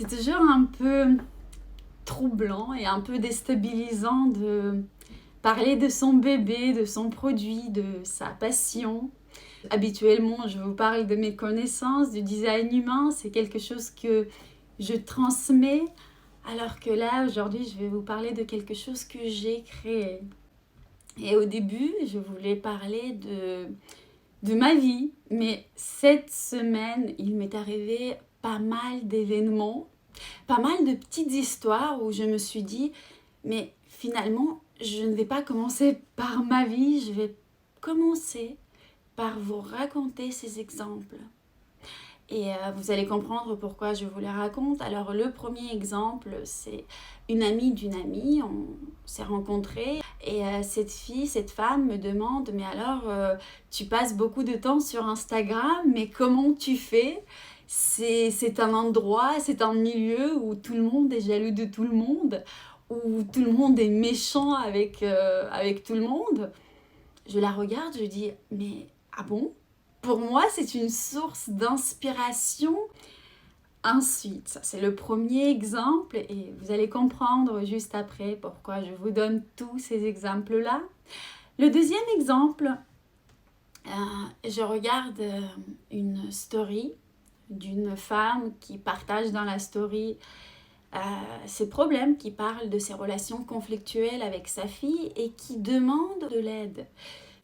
C'est toujours un peu troublant et un peu déstabilisant de parler de son bébé, de son produit, de sa passion. Habituellement, je vous parle de mes connaissances, du design humain, c'est quelque chose que je transmets, alors que là, aujourd'hui, je vais vous parler de quelque chose que j'ai créé. Et au début, je voulais parler de ma vie, mais cette semaine, il m'est arrivé pas mal d'événements, pas mal de petites histoires où je me suis dit, mais finalement, je ne vais pas commencer par ma vie, je vais commencer par vous raconter ces exemples. Et vous allez comprendre pourquoi je vous les raconte. Alors le premier exemple, c'est une amie d'une amie, on s'est rencontrés et cette femme me demande, mais alors tu passes beaucoup de temps sur Instagram, mais comment tu fais ? C'est un endroit, c'est un milieu où tout le monde est jaloux de tout le monde, où tout le monde est méchant avec tout le monde. Je la regarde, je dis, mais ah bon ? Pour moi, c'est une source d'inspiration. Ensuite, ça c'est le premier exemple et vous allez comprendre juste après pourquoi je vous donne tous ces exemples-là. Le deuxième exemple, je regarde une story d'une femme qui partage dans la story ses problèmes, qui parle de ses relations conflictuelles avec sa fille et qui demande de l'aide.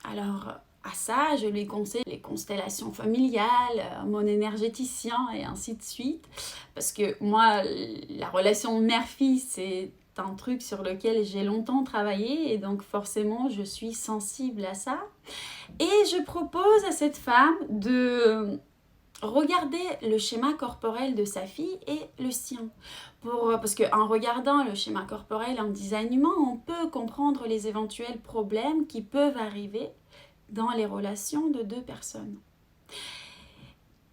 Alors, à ça, je lui conseille les constellations familiales, mon énergéticien et ainsi de suite. Parce que moi, la relation mère-fille, c'est un truc sur lequel j'ai longtemps travaillé et donc forcément, je suis sensible à ça. Et je propose à cette femme de regarder le schéma corporel de sa fille et le sien. Parce qu'en regardant le schéma corporel en design humain, on peut comprendre les éventuels problèmes qui peuvent arriver dans les relations de deux personnes.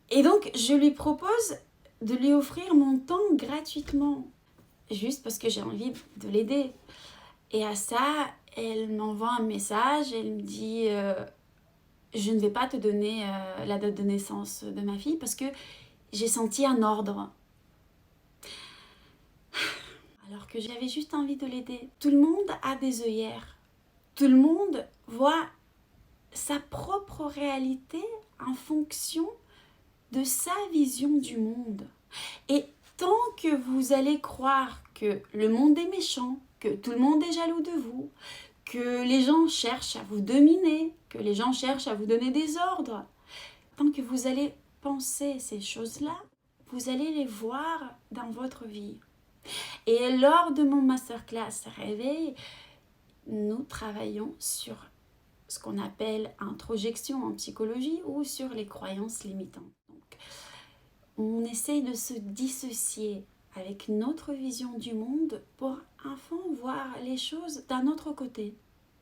Et donc, je lui propose de lui offrir mon temps gratuitement, juste parce que j'ai envie de l'aider. Et à ça, elle m'envoie un message, elle me dit je ne vais pas te donner la date de naissance de ma fille parce que j'ai senti un ordre. Alors que j'avais juste envie de l'aider. Tout le monde a des œillères. Tout le monde voit sa propre réalité en fonction de sa vision du monde. Et tant que vous allez croire que le monde est méchant, que tout le monde est jaloux de vous, que les gens cherchent à vous dominer, que les gens cherchent à vous donner des ordres, tant que vous allez penser ces choses-là, vous allez les voir dans votre vie. Et lors de mon masterclass Réveil, nous travaillons sur ce qu'on appelle introjection en psychologie ou sur les croyances limitantes. Donc, on essaye de se dissocier avec notre vision du monde pour enfin voir les choses d'un autre côté.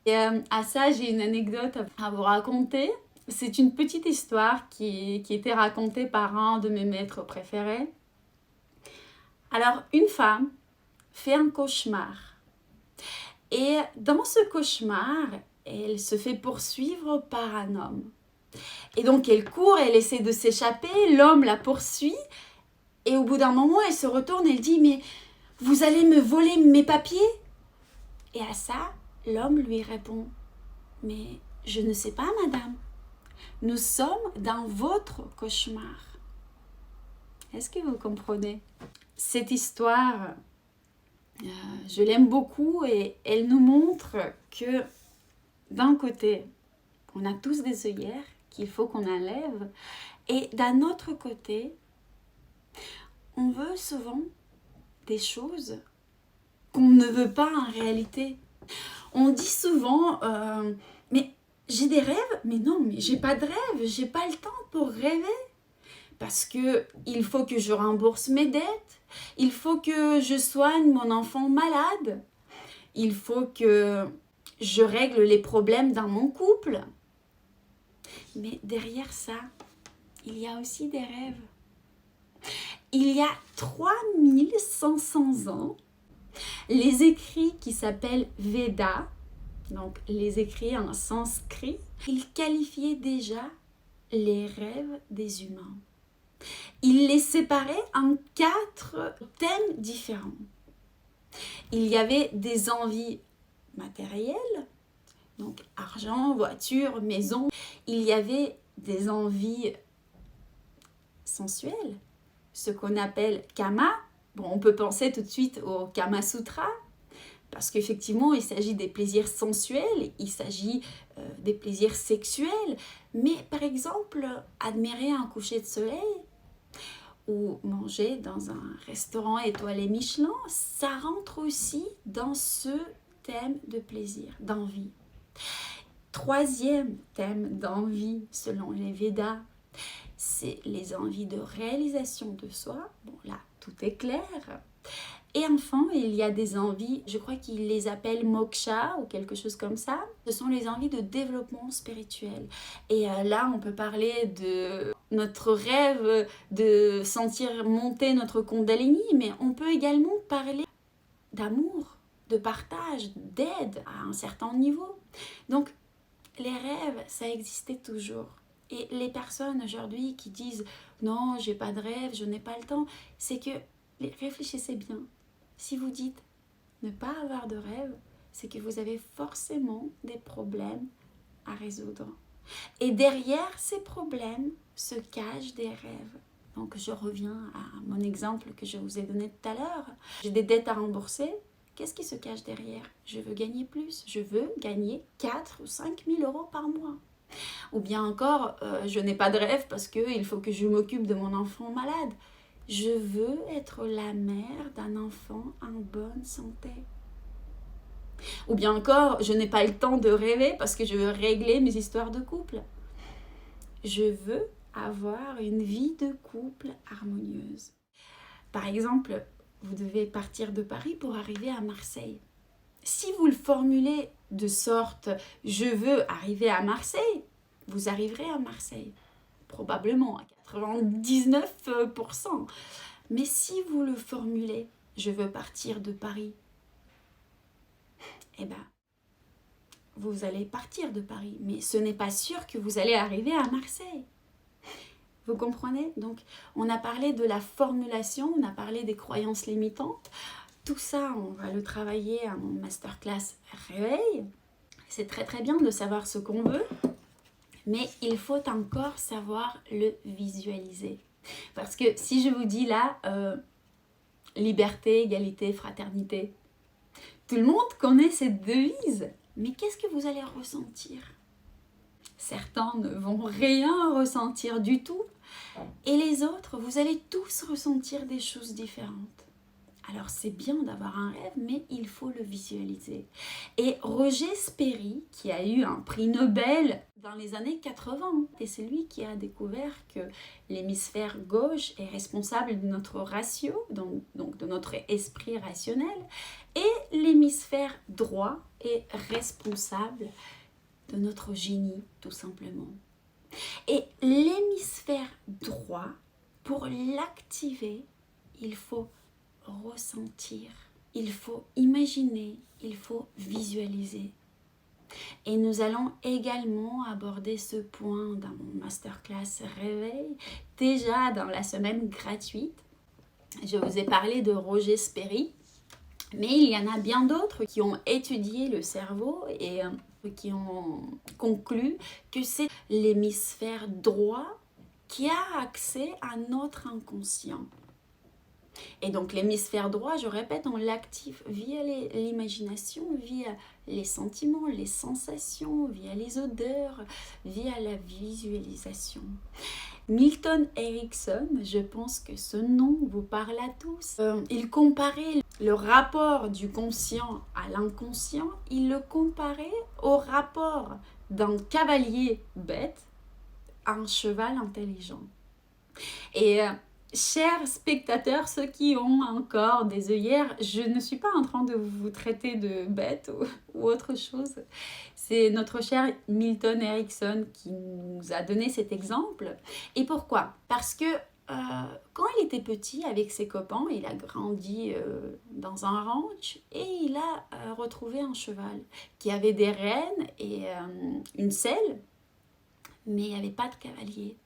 Et à ça, j'ai une anecdote à vous raconter. C'est une petite histoire qui était racontée par un de mes maîtres préférés. Alors, une femme fait un cauchemar. Et dans ce cauchemar, elle se fait poursuivre par un homme. Et donc elle court, elle essaie de s'échapper, l'homme la poursuit. Et au bout d'un moment, elle se retourne et elle dit « Mais vous allez me voler mes papiers ?» Et à ça, l'homme lui répond « Mais je ne sais pas, madame. Nous sommes dans votre cauchemar. » Est-ce que vous comprenez ? Cette histoire, je l'aime beaucoup et elle nous montre que d'un côté, on a tous des œillères qu'il faut qu'on enlève et d'un autre côté, on veut souvent des choses qu'on ne veut pas en réalité. On dit souvent mais j'ai des rêves, mais non, mais j'ai pas de rêve, j'ai pas le temps pour rêver. Parce que il faut que je rembourse mes dettes, il faut que je soigne mon enfant malade, il faut que je règle les problèmes dans mon couple. Mais derrière ça, il y a aussi des rêves. Il y a 3500 ans, les écrits qui s'appellent Védas, donc les écrits en sanskrit, ils qualifiaient déjà les rêves des humains. Il les séparait en 4 thèmes différents. Il y avait des envies matérielles, donc argent, voiture, maison. Il y avait des envies sensuelles, ce qu'on appelle kama. Bon, on peut penser tout de suite au Kama Sutra, parce qu'effectivement, il s'agit des plaisirs sensuels, il s'agit des plaisirs sexuels. Mais par exemple, admirer un coucher de soleil ou manger dans un restaurant étoilé Michelin, ça rentre aussi dans ce thème de plaisir, d'envie. 3e thème d'envie, selon les Védas, c'est les envies de réalisation de soi. Bon, là, tout est clair. Et enfin, il y a des envies, je crois qu'ils les appellent moksha ou quelque chose comme ça. Ce sont les envies de développement spirituel. Et là, on peut parler de notre rêve de sentir monter notre kundalini, mais on peut également parler d'amour, de partage, d'aide à un certain niveau. Donc, les rêves, ça existait toujours. Et les personnes aujourd'hui qui disent « Non, j'ai pas de rêve, je n'ai pas le temps », c'est que réfléchissez bien. Si vous dites ne pas avoir de rêve, c'est que vous avez forcément des problèmes à résoudre. Et derrière ces problèmes se cachent des rêves. Donc je reviens à mon exemple que je vous ai donné tout à l'heure. J'ai des dettes à rembourser. Qu'est-ce qui se cache derrière? Je veux gagner plus. Je veux gagner 4 ou 5 000 euros par mois. Ou bien encore, je n'ai pas de rêve parce qu'il faut que je m'occupe de mon enfant malade. Je veux être la mère d'un enfant en bonne santé. Ou bien encore, je n'ai pas le temps de rêver parce que je veux régler mes histoires de couple. Je veux avoir une vie de couple harmonieuse. Par exemple, vous devez partir de Paris pour arriver à Marseille. Si vous le formulez de sorte « je veux arriver à Marseille », vous arriverez à Marseille. Probablement à 99%. Mais si vous le formulez « je veux partir de Paris », eh bien, vous allez partir de Paris. Mais ce n'est pas sûr que vous allez arriver à Marseille. Vous comprenez? Donc, on a parlé de la formulation, on a parlé des croyances limitantes. Tout ça, on va le travailler à mon masterclass Réveil. C'est très très bien de savoir ce qu'on veut, mais il faut encore savoir le visualiser. Parce que si je vous dis là, liberté, égalité, fraternité, tout le monde connaît cette devise, mais qu'est-ce que vous allez ressentir? Certains ne vont rien ressentir du tout, et les autres, vous allez tous ressentir des choses différentes. Alors c'est bien d'avoir un rêve, mais il faut le visualiser. Et Roger Sperry, qui a eu un prix Nobel dans les années 80, et c'est lui qui a découvert que l'hémisphère gauche est responsable de notre ratio, donc de notre esprit rationnel, et l'hémisphère droit est responsable de notre génie, tout simplement. Et l'hémisphère droit, pour l'activer, il faut ressentir, il faut imaginer, il faut visualiser. Et nous allons également aborder ce point dans mon masterclass Réveil, déjà dans la semaine gratuite. Je vous ai parlé de Roger Sperry, mais il y en a bien d'autres qui ont étudié le cerveau et qui ont conclu que c'est l'hémisphère droit qui a accès à notre inconscient. Et donc l'hémisphère droit, je répète, on l'active via l'imagination, via les sentiments, les sensations, via les odeurs, via la visualisation. Milton Erickson, je pense que ce nom vous parle à tous. Il comparait le rapport du conscient à l'inconscient, il le comparait au rapport d'un cavalier bête à un cheval intelligent. Et chers spectateurs, ceux qui ont encore des œillères, je ne suis pas en train de vous traiter de bête ou autre chose. C'est notre cher Milton Erickson qui nous a donné cet exemple. Et pourquoi? Parce que quand il était petit avec ses copains, il a grandi dans un ranch et il a retrouvé un cheval qui avait des rênes et une selle, mais il n'y avait pas de cavalier.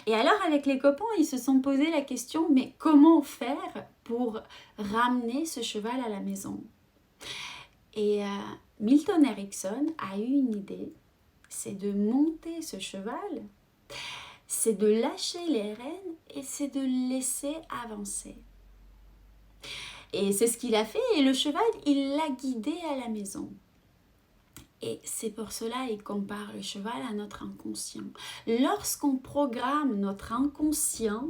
Et alors avec les copains, ils se sont posé la question, mais comment faire pour ramener ce cheval à la maison? Et Milton Erickson a eu une idée, c'est de monter ce cheval, c'est de lâcher les rênes et c'est de le laisser avancer. Et c'est ce qu'il a fait et le cheval, il l'a guidé à la maison. Et c'est pour cela qu'il compare le cheval à notre inconscient. Lorsqu'on programme notre inconscient,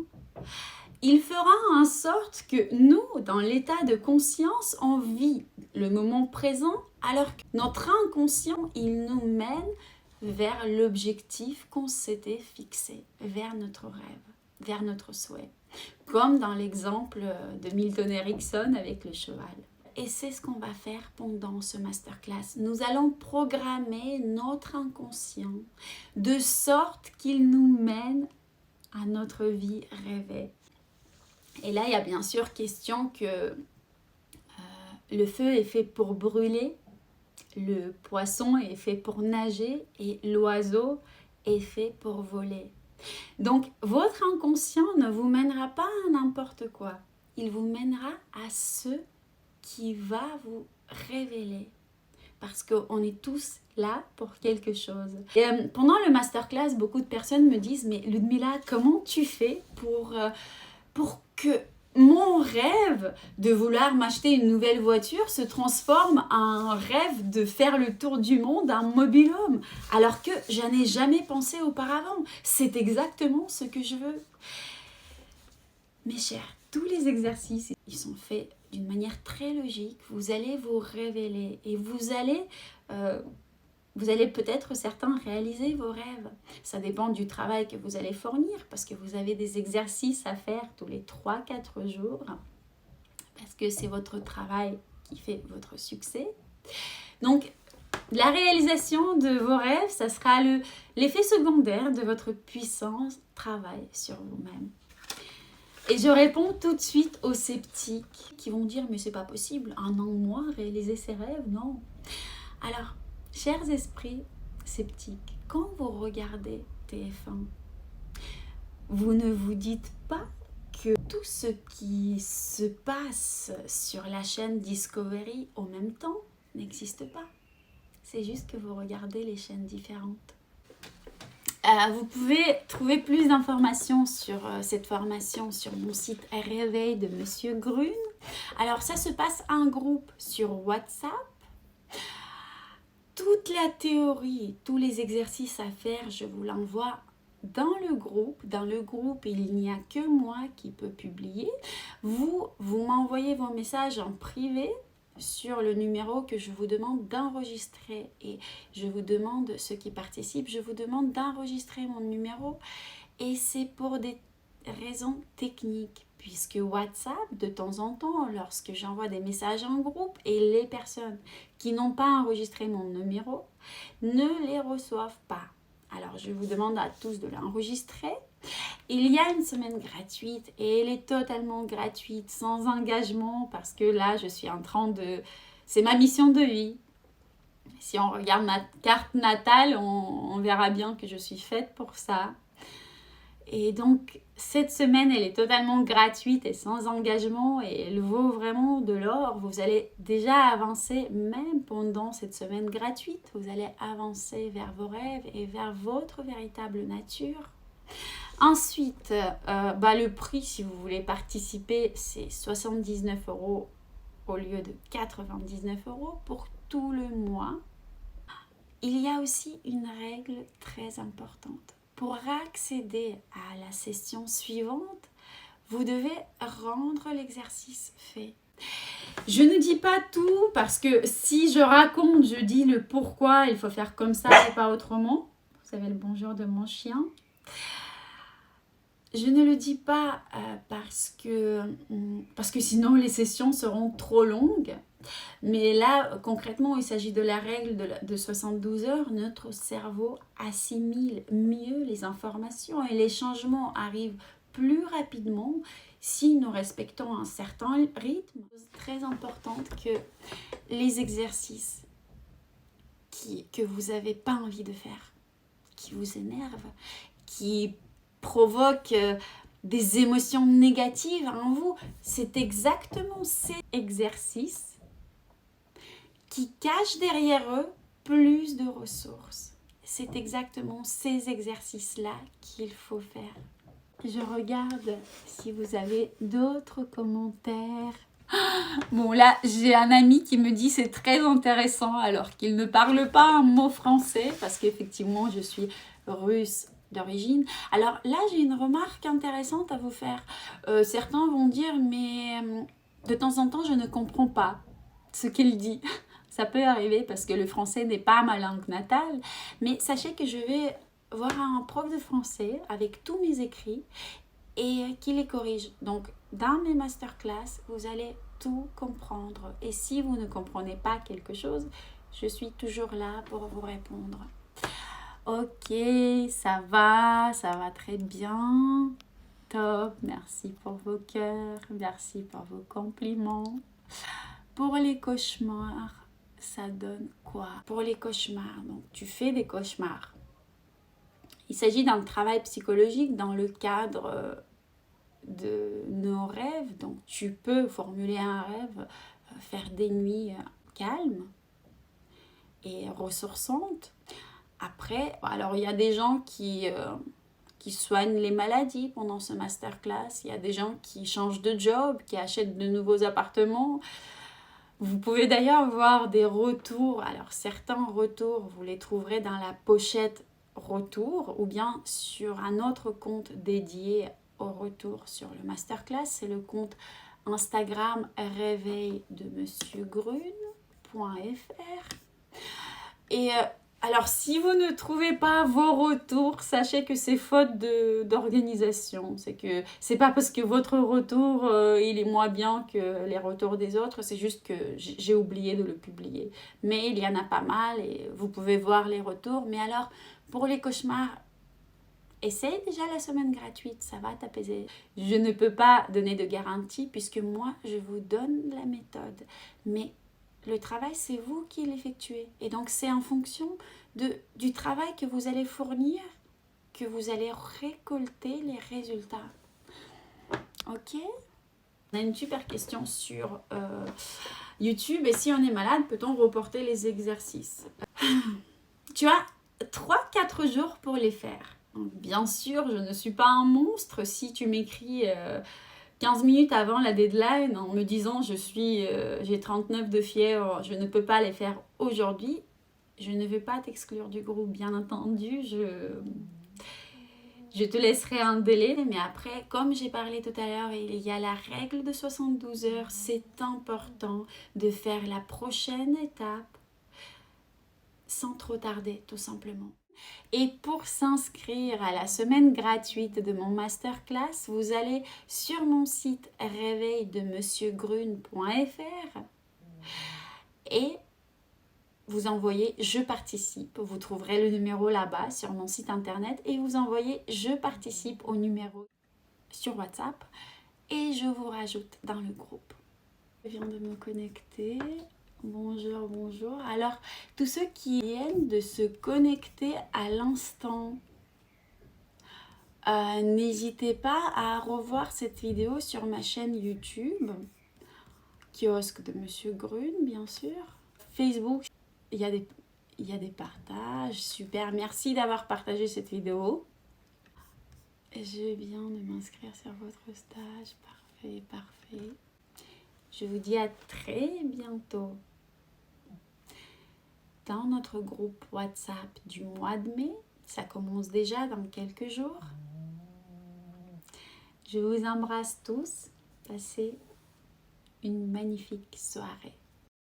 il fera en sorte que nous, dans l'état de conscience, on vit le moment présent, alors que notre inconscient, il nous mène vers l'objectif qu'on s'était fixé, vers notre rêve, vers notre souhait. Comme dans l'exemple de Milton Erickson avec le cheval. Et c'est ce qu'on va faire pendant ce masterclass. Nous allons programmer notre inconscient de sorte qu'il nous mène à notre vie rêvée. Et là, il y a bien sûr question que le feu est fait pour brûler, le poisson est fait pour nager et l'oiseau est fait pour voler. Donc, votre inconscient ne vous mènera pas à n'importe quoi. Il vous mènera à ce qui va vous révéler. Parce qu'on est tous là pour quelque chose. Et pendant le masterclass, beaucoup de personnes me disent « Mais Ludmila, comment tu fais pour que mon rêve de vouloir m'acheter une nouvelle voiture se transforme en un rêve de faire le tour du monde en mobil-home, alors que je n'ai jamais pensé auparavant. C'est exactement ce que je veux. » Mes chers, tous les exercices, ils sont faits d'une manière très logique. Vous allez vous révéler et vous allez peut-être certains réaliser vos rêves. Ça dépend du travail que vous allez fournir parce que vous avez des exercices à faire tous les 3-4 jours parce que c'est votre travail qui fait votre succès. Donc, la réalisation de vos rêves, ça sera l'effet secondaire de votre puissant travail sur vous-même. Et je réponds tout de suite aux sceptiques qui vont dire « Mais c'est pas possible, un mois réaliser ses rêves, non ». Alors, chers esprits sceptiques, quand vous regardez TF1, vous ne vous dites pas que tout ce qui se passe sur la chaîne Discovery en même temps n'existe pas. C'est juste que vous regardez les chaînes différentes. Vous pouvez trouver plus d'informations sur cette formation sur mon site Réveil de Monsieur Grune. Alors ça se passe en groupe sur WhatsApp. Toute la théorie, tous les exercices à faire, je vous l'envoie dans le groupe. Dans le groupe, il n'y a que moi qui peux publier. Vous m'envoyez vos messages en privé sur le numéro que je vous demande d'enregistrer. Et je vous demande, ceux qui participent, je vous demande d'enregistrer mon numéro. Et c'est pour des raisons techniques. Puisque WhatsApp, de temps en temps, lorsque j'envoie des messages en groupe et les personnes qui n'ont pas enregistré mon numéro ne les reçoivent pas. Alors, je vous demande à tous de l'enregistrer. Il y a une semaine gratuite et elle est totalement gratuite, sans engagement, parce que là, je suis en train de... C'est ma mission de vie. Si on regarde ma carte natale, on verra bien que je suis faite pour ça. Et donc, cette semaine, elle est totalement gratuite et sans engagement et elle vaut vraiment de l'or. Vous allez déjà avancer, même pendant cette semaine gratuite, vous allez avancer vers vos rêves et vers votre véritable nature. Ensuite, le prix, si vous voulez participer, c'est 79 € au lieu de 99 € pour tout le mois. Il y a aussi une règle très importante. Pour accéder à la session suivante, vous devez rendre l'exercice fait. Je ne dis pas tout parce que si je raconte, je dis le pourquoi, il faut faire comme ça et pas autrement. Vous savez le bonjour de mon chien. Je ne le dis pas parce que sinon les sessions seront trop longues. Mais là, concrètement, il s'agit de la règle de 72 heures. Notre cerveau assimile mieux les informations et les changements arrivent plus rapidement si nous respectons un certain rythme. C'est très important que les exercices que vous n'avez pas envie de faire, qui vous énervent, qui provoquent des émotions négatives en vous, c'est exactement ces exercices qui cachent derrière eux plus de ressources. C'est exactement ces exercices-là qu'il faut faire. Je regarde si vous avez d'autres commentaires. Bon là, j'ai un ami qui me dit c'est très intéressant alors qu'il ne parle pas un mot français parce qu'effectivement je suis russe d'origine. Alors là, j'ai une remarque intéressante à vous faire. Certains vont dire mais de temps en temps je ne comprends pas ce qu'il dit. Ça peut arriver parce que le français n'est pas ma langue natale, mais sachez que je vais voir un prof de français avec tous mes écrits et qui les corrige. Donc, dans mes masterclass, vous allez tout comprendre. Et si vous ne comprenez pas quelque chose, je suis toujours là pour vous répondre. Ok, ça va très bien. Top, merci pour vos cœurs, merci pour vos compliments. Pour les cauchemars, ça donne quoi? Pour les cauchemars, donc tu fais des cauchemars. Il s'agit d'un travail psychologique dans le cadre de nos rêves. Donc tu peux formuler un rêve, faire des nuits calmes et ressourçantes. Après, alors il y a des gens qui soignent les maladies pendant ce masterclass. Il y a des gens qui changent de job, qui achètent de nouveaux appartements. Vous pouvez d'ailleurs voir des retours. Alors certains retours, vous les trouverez dans la pochette retour ou bien sur un autre compte dédié au retour sur le masterclass. C'est le compte Instagram réveil de monsieurgrune.fr. Et alors si vous ne trouvez pas vos retours, sachez que c'est faute d'organisation. C'est que c'est pas parce que votre retour il est moins bien que les retours des autres, c'est juste que j'ai oublié de le publier. Mais il y en a pas mal et vous pouvez voir les retours. Mais alors pour les cauchemars, essaye déjà la semaine gratuite, ça va t'apaiser. Je ne peux pas donner de garantie puisque moi je vous donne la méthode. Mais le travail, c'est vous qui l'effectuez. Et donc, c'est en fonction du travail que vous allez fournir que vous allez récolter les résultats. Ok? On a une super question sur YouTube. Et si on est malade, peut-on reporter les exercices? Tu as 3-4 jours pour les faire. Donc, bien sûr, je ne suis pas un monstre. Si tu m'écris 15 minutes avant la deadline en me disant j'ai 39 de fièvre, je ne peux pas les faire aujourd'hui, je ne vais pas t'exclure du groupe, bien entendu, je te laisserai un délai, mais après, comme j'ai parlé tout à l'heure, il y a la règle de 72 heures, c'est important de faire la prochaine étape sans trop tarder, tout simplement. Et pour s'inscrire à la semaine gratuite de mon masterclass, vous allez sur mon site réveil de monsieurgrune.fr et vous envoyez « Je participe ». Vous trouverez le numéro là-bas sur mon site internet et vous envoyez « Je participe » au numéro sur WhatsApp et je vous rajoute dans le groupe. Je viens de me connecter. Bonjour, bonjour. Alors, tous ceux qui viennent de se connecter à l'instant, n'hésitez pas à revoir cette vidéo sur ma chaîne YouTube, Kiosque de Monsieur Grune, bien sûr. Facebook, il y a des partages, super. Merci d'avoir partagé cette vidéo. Je viens de m'inscrire sur votre stage, parfait, parfait. Je vous dis à très bientôt dans notre groupe WhatsApp du mois de mai. Ça commence déjà dans quelques jours. Je vous embrasse tous. Passez une magnifique soirée.